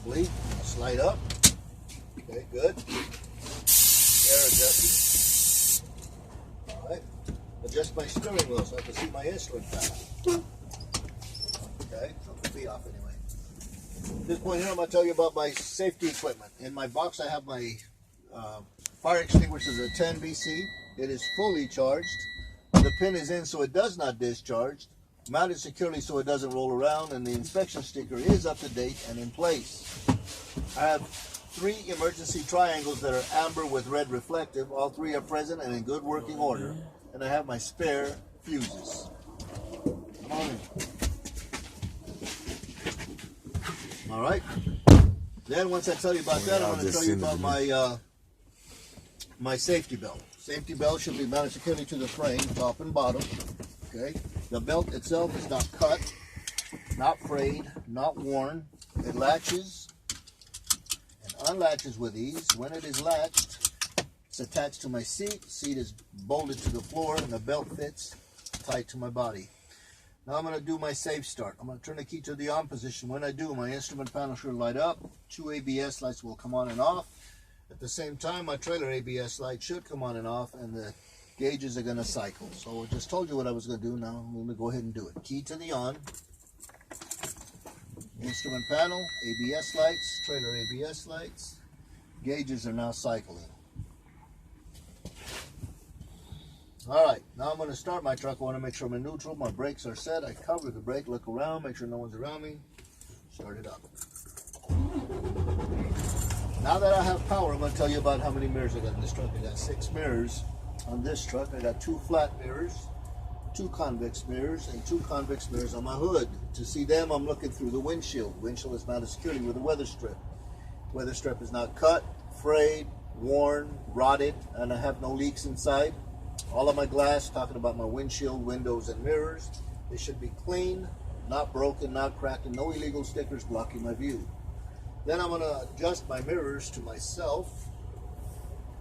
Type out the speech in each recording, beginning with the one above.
comfortably. Slide up. Okay, good. Air adjusted. All right. Adjust my steering wheel so I can see my instrument panel. Okay, I'll be off anyway. At this point here, I'm going to tell you about my safety equipment. In my box, I have my fire extinguisher, is a 10 BC. It is fully charged. The pin is in so it does not discharge. Mounted securely so it doesn't roll around, and the inspection sticker is up to date and in place. I have 3 emergency triangles that are amber with red reflective. All 3 are present and in good working order. And I have my spare fuses. Come on in. All right. Then once I tell you about that, I'm going to tell you about my safety belt. Safety belt should be mounted securely to the frame, top and bottom. Okay. The belt itself is not cut, not frayed, not worn. It latches and unlatches with ease. When it is latched, it's attached to my seat. Seat is bolted to the floor, and the belt fits tight to my body. Now I'm going to do my safe start. I'm going to turn the key to the on position. When I do, my instrument panel should light up. 2 ABS lights will come on and off. At the same time, my trailer ABS light should come on and off, and the gauges are going to cycle. So I just told you what I was going to do. Now I'm going to go ahead and do it. Key to the on. Instrument panel, ABS lights, trailer ABS lights. Gauges are now cycling. Alright, now I'm going to start my truck. I want to make sure I'm in neutral. My brakes are set. I cover the brake, look around, make sure no one's around me. Start it up. Now that I have power, I'm going to tell you about how many mirrors I got in this truck. I got 6 mirrors on this truck. I got 2 flat mirrors, 2 convex mirrors, and 2 convex mirrors on my hood. To see them, I'm looking through the windshield. Windshield is mounted securely with a weather strip. Weather strip is not cut, frayed, worn, rotted, and I have no leaks inside. All of my glass, talking about my windshield, windows, and mirrors, they should be clean, not broken, not cracked, and no illegal stickers blocking my view. Then I'm going to adjust my mirrors to myself.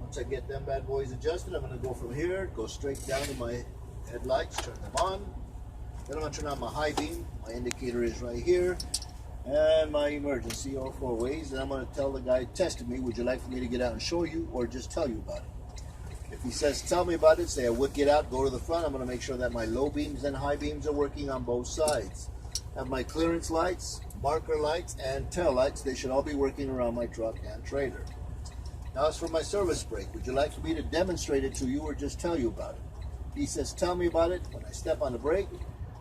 Once I get them bad boys adjusted, I'm going to go from here, go straight down to my headlights, turn them on. Then I'm going to turn on my high beam. My indicator is right here. And my emergency, or 4 ways. And I'm going to tell the guy testing me, would you like for me to get out and show you, or just tell you about it? If he says, tell me about it, say I would get out, go to the front. I'm going to make sure that my low beams and high beams are working on both sides. I have my clearance lights, marker lights, and tail lights. They should all be working around my truck and trailer. Now as for my service brake, would you like for me to demonstrate it to you or just tell you about it? He says, tell me about it. When I step on the brake,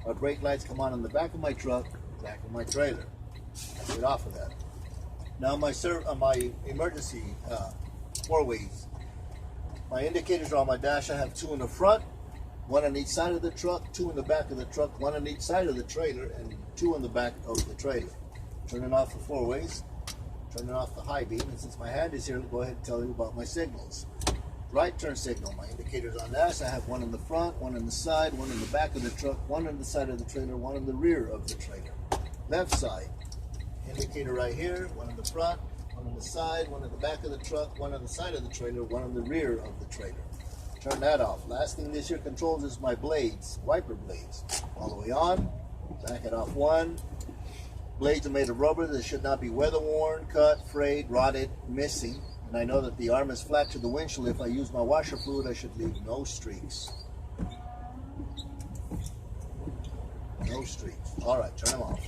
our brake lights come on the back of my truck, back of my trailer. I get off of that. Now my emergency 4 ways. My indicators are on my dash. I have 2 in the front, 1 on each side of the truck, 2 in the back of the truck, 1 on each side of the trailer, and 2 on the back of the trailer. Turning off the 4 ways, turning off the high beam, and since my hand is here, I'll go ahead and tell you about my signals. Right turn signal, my indicators on dash. I have 1 in the front, 1 in the side, 1 in the back of the truck, 1 on the side of the trailer, 1 in the rear of the trailer. Left side, indicator right here, 1 in the front, 1 on the side, 1 in the back of the truck, 1 on the side of the trailer, 1 on the rear of the trailer. Turn that off. Last thing this here controls is my blades, wiper blades. All the way on, back it off 1. Blades are made of rubber. They should not be weather worn, cut, frayed, rotted, missing. And I know that the arm is flat to the windshield. If I use my washer fluid, I should leave no streaks. No streaks. All right, turn them off.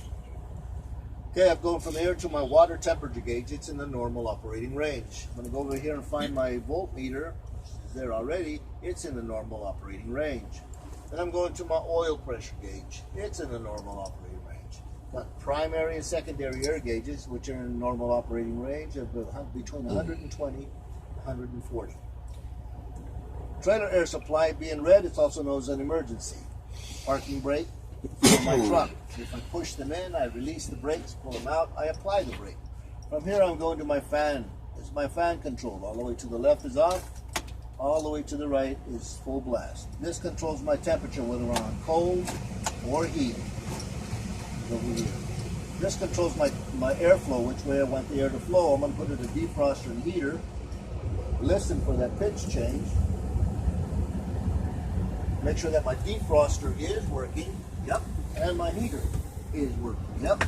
Okay, I've gone from here to my water temperature gauge. It's in the normal operating range. I'm going to go over here and find my voltmeter, which is there already. It's in the normal operating range. Then I'm going to my oil pressure gauge. It's in the normal operating range. Got primary and secondary air gauges, which are in normal operating range of between 120 and 140. Trailer air supply being red, it's also known as an emergency. Parking brake for my truck. If I push them in, I release the brakes, pull them out, I apply the brake. From here I'm going to my fan. This is my fan control. All the way to the left is off, all the way to the right is full blast. This controls my temperature, whether I'm on cold or heat. Over here. This controls my airflow, which way I want the air to flow. I'm going to put it in a defroster and heater. Listen for that pitch change. Make sure that my defroster is working. Yep. And my heater is working. Yep.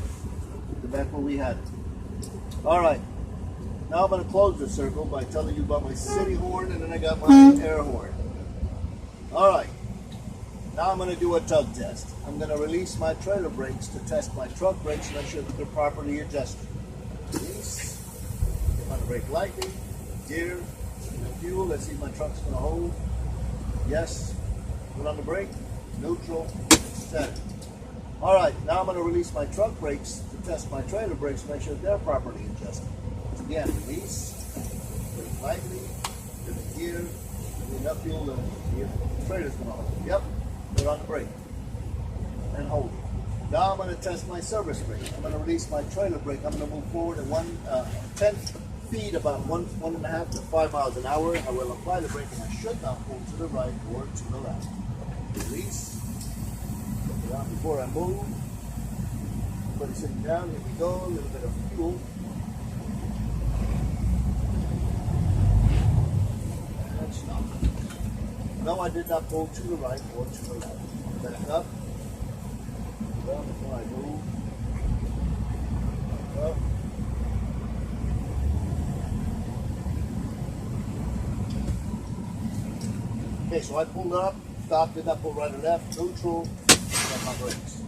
The back where we had it. All right. Now I'm going to close the circle by telling you about my city horn, and then I got my air horn. All right. Now I'm going to do a tug test. I'm going to release my trailer brakes to test my truck brakes to make sure that they're properly adjusted. Release. I'm going to brake lightly. Gear. Fuel. Let's see if my truck's going to hold. Yes. Put on the brake. Neutral. Set it. All right. Now I'm going to release my truck brakes to test my trailer brakes to make sure that they're properly adjusted. Again, release. Brake lightly. Give it gear. Give me enough fuel to see if the trailer's going to hold. Yep. Put on the brake and hold it. Now I'm going to test my service brake. I'm going to release my trailer brake. I'm going to move forward at 10 feet, about 1.5 to 5 miles an hour. I will apply the brake and I should not pull to the right or to the left. Release. Put it on before I move. Put it sitting down. Here we go. A little bit of fuel. And stop. No, I did not pull to the right or to the left. Back up. Down before I move. Back up. Okay, so I pulled up, stopped, did not pull right or left, neutral, got my brakes.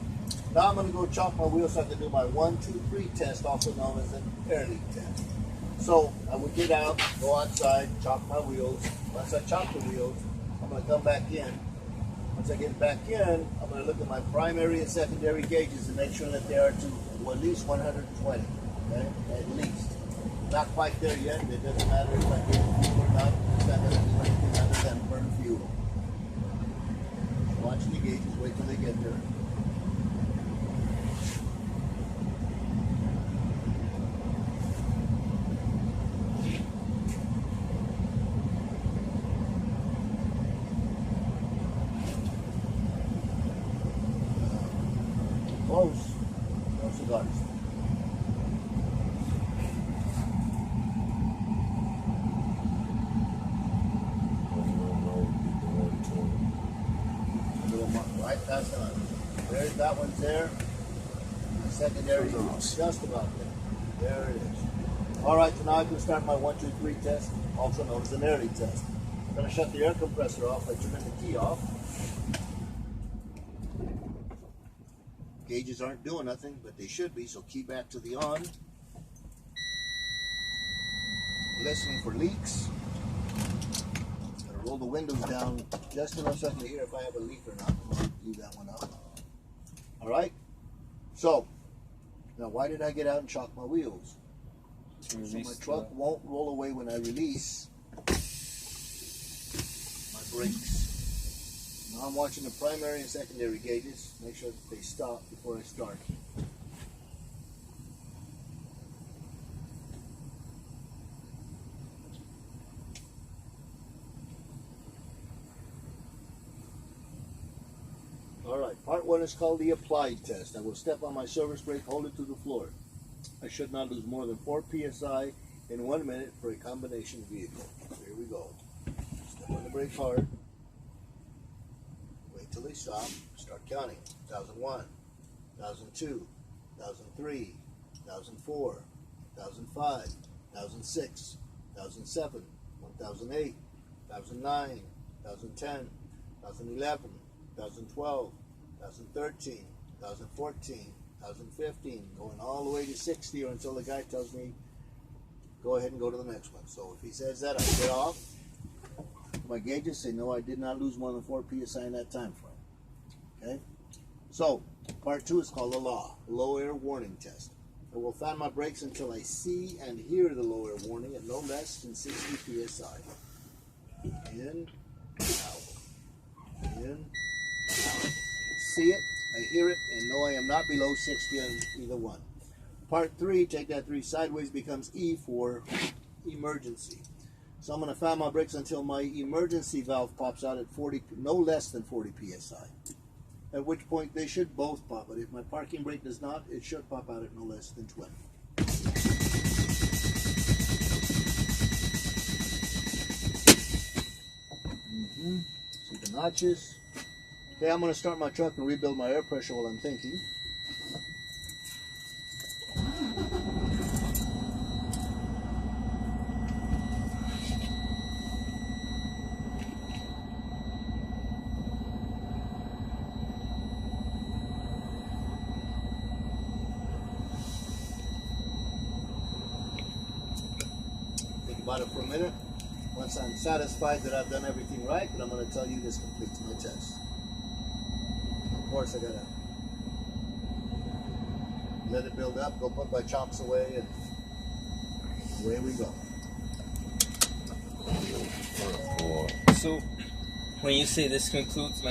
Now I'm going to go chop my wheels so I can do my 1, 2, 3 test, also known as an air leak test. So I would get out, go outside, chop my wheels. Once I chop the wheels, I'm going to come back in. Once I get back in, I'm going to look at my primary and secondary gauges and make sure that they are to at least 120, okay? At least. Not quite there yet. It doesn't matter if I get fuel or not. It's not going to do anything other than burn fuel. Watch the gauges. Wait till they get there. Close. No cigars. Right past on. There's that one's there. The secondary is just about there. There it is. All right, so now I can start my 1, 2, 3 test, also known as an air leak test. I'm going to shut the air compressor off by turning the key off. Gauges aren't doing nothing, but they should be, so key back to the on. Listening for leaks. Gotta roll the windows down just enough so I can hear if I have a leak or not. Leave that one up. All right. So now, why did I get out and chalk my wheels? So my truck won't roll away when I release my brakes. Now I'm watching the primary and secondary gauges. Make sure that they stop before I start. Alright, part 1 is called the applied test. I will step on my service brake, hold it to the floor. I should not lose more than 4 psi in 1 minute for a combination vehicle. Here we go. Step on the brake hard. Wait till they stop. Start counting. 1001, 1002, 1003, 1004, 1005, 1006, 1007, 1008, 1009, 1010, 2011, 2012, 2013, 2014, 2015, going all the way to 60 or until the guy tells me, go ahead and go to the next one. So if he says that, I get off. My gauges say, no, I did not lose more than 4 psi in that time frame. Okay? So, part 2 is called the low air warning test. I will fan my brakes until I see and hear the low air warning at no less than 60 psi. In, out. In, out. See it, I hear it, and no, I am not below 60 on either one. Part 3, take that 3 sideways, becomes E for emergency. So I'm going to fan my brakes until my emergency valve pops out at 40, no less than 40 psi. At which point they should both pop, but if my parking brake does not, it should pop out at no less than 20. See the notches. Okay, I'm going to start my truck and rebuild my air pressure while I'm thinking. about it for a minute. Once I'm satisfied that I've done everything right, then I'm going to tell you this completes my test. Of course, I got to let it build up, go put my chocks away, and away we go. So, when you say this concludes my